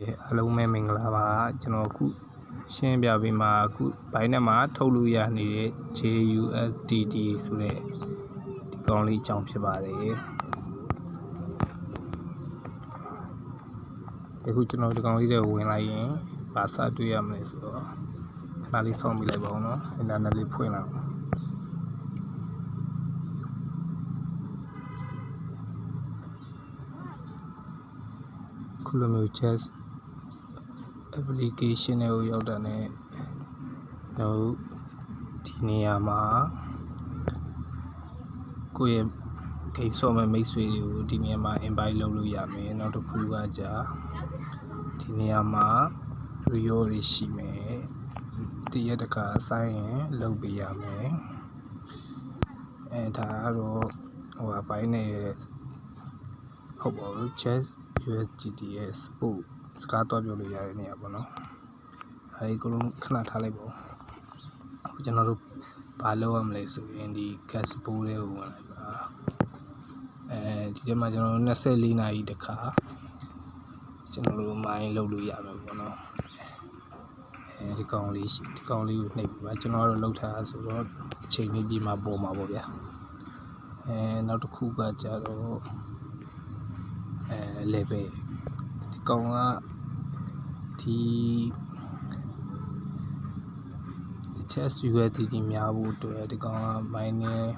အားလုံးပဲမင်္ဂလာပါကျွန်တော်အခုရှင်းပြပေးမှာအခုဘိုင်းထဲမှာထုတ်လို့ရနေတဲ့ JUSDT ဆိုတဲ့ဒီကောင်လေးအကြောင်းဖြစ်ပါတယ်အခုကျွန်တော်ဒီကောင်လေးတွေဝင်လိုက်ရင်ဘာစတွေ့ရမလဲဆိုတော့ခဏလေးစောင့်ပြီးလိုက်ပါဦးနော်အင်တာနက်လေးဖွင့်လိုက်ခုလိုမျိုး chess application တွေကိုရောက်တာနဲ့တော့ဒီနေရာမှာကိုယ့်ရဲ့ game ဆော့မဲ့မိတ်ဆွေတွေကိုဒီနေရာမှာ invite လုပ်လို့ရမယ်နောက်တစ်ခုကကြာဒီနေရာမှာ reward တွေရှိမယ်တရက်တစ်ခါဆိုင်ရင်လုပ်ပေးရမယ်ဒါကတော့ဟိုအပိုင်းနဲ့ဟုတ်ပါဘူး chess USDT ရဲ့ support စကားတော့ပြောလို့ရတဲ့နေရာပေါ့နော်အဲဒီကလုံးခဏထားလိုက်ပါဦးအခုကျွန်တော်တို့ဘာလုပ်ရမလဲဆိုရင်ဒီ gas support တွေကိုဝင်လိုက်ပါဒီထဲမှာကျွန်တော်တို့24နာရီတခါကျွန်တော်တို့ mine လုပ်လို့ရမယ်ပေါ့နော်ဒီကောင်လေးကိုနှိပ်ပြီးပါကျွန်တော်တို့လောက်ထားဆိုတော့အချိန်လေးပြီးမှပေါ်မှာပေါ့ဗျာနောက်တစ်ခုကကြတော့level ဒီကောင်ကဒီ chess USDT များဖို့အတွက်ဒီကောင်က mining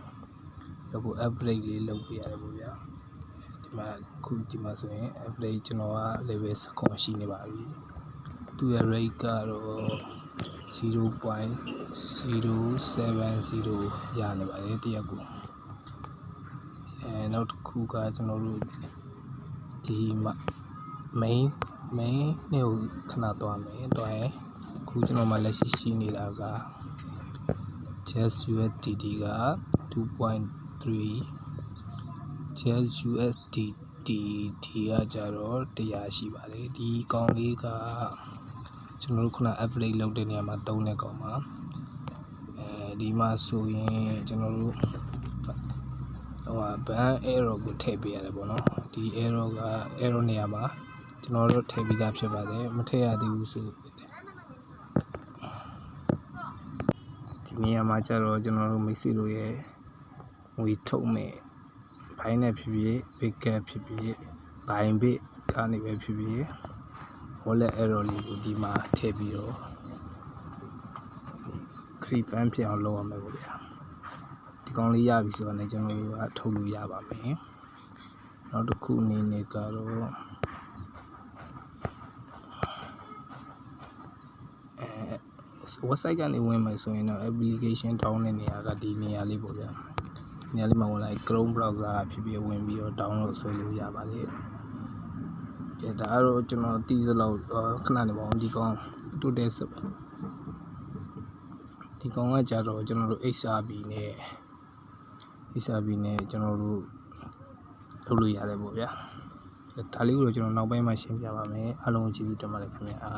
လုပ်ဖို့ upgrade လေးလုပ်ပေးရတယ်ပေါ့ဗျာဒီမှာဆိုရင် upgrade ကျွန်တော်က level 19ရှိနေပါပြီသူရဲ့ rate ကတော့ 0.070 ရနေပါတယ်တရက်ကိုနောက်တစ်ခုကကျွန်တော်တို့ဒီmain နဲ့ကိုခဏသွားမယ်သွားရင်အခုကျွန်တော်မှလက်ရှိနေတာက chess USDT က 2.3 chess USDT ကကြတော့100ရှိပါတယ်ဒီကောင်လေးကကျွန်တော်တို့ခုန upgrade လုပ်တဲ့နေရာမှာသုံးတဲ့ကောင်ပါဒီမှာဆိုရင်ကျွန်တော်တို့ban error ကိုထည့်ပေးရတယ်ပေါ့နော်ဒီ error နေရာမှာကျွန်တော်တို့ထည့်ပြီးသားဖြစ်ပါတယ်မထည့်ရသေးဘူးဆိုဒီနေရာမှာကျတော့ကျွန်တော်တို့မိတ်ဆွေတို့ရဲ့ငွေထုတ်မဲ့ဘိုင်းနဲ့ဖြစ်ဖြစ် big cap ဖြစ်ဖြစ်ဘိုင်း bit ကနေပဲဖြစ်ဖြစ် wallet error လေးကိုဒီမှာထည့်ပြီးတော့ create ban ဖြစ်အောင်လုပ်ရမယ်ပေါ့ဗျာဒီကောင်လေးရပြီဆိုတော့လည်းကျွန်တော်တို့ကထုတ်လို့ရပါမယ်နောက်တစ်ခုအနေနဲ့ကတော့website ကနေဝင်မယ်ဆိုရင်တော့ application download တဲ့နေရာကဒီနေရာလေးပေါ့ဗျာနေရာလေးမှာဝင်လိုက် Chrome browser ဖြစ်ဖြစ်ဝင်ပြီးတော့ download ဆွဲလို့ရပါတယ်ဒါကတော့ကျွန်တော်တီးစလောက်ခဏနေပါဦးဒီကောင်တိုတယ်ဆိုဒီကောင်ကကြတော့ကျွန်တော်တို့ XRP နဲ့ကျွန်တော်တို့လုပ်လို့ရတယ်ပေါ့ဗျာဒါလေးကိုတော့ကျွန်တော်နောက်ပိုင်းမှာရှင်းပြပါမယ်အားလုံးကိုကျေးဇူးတင်ပါတယ်ခင်ဗျာ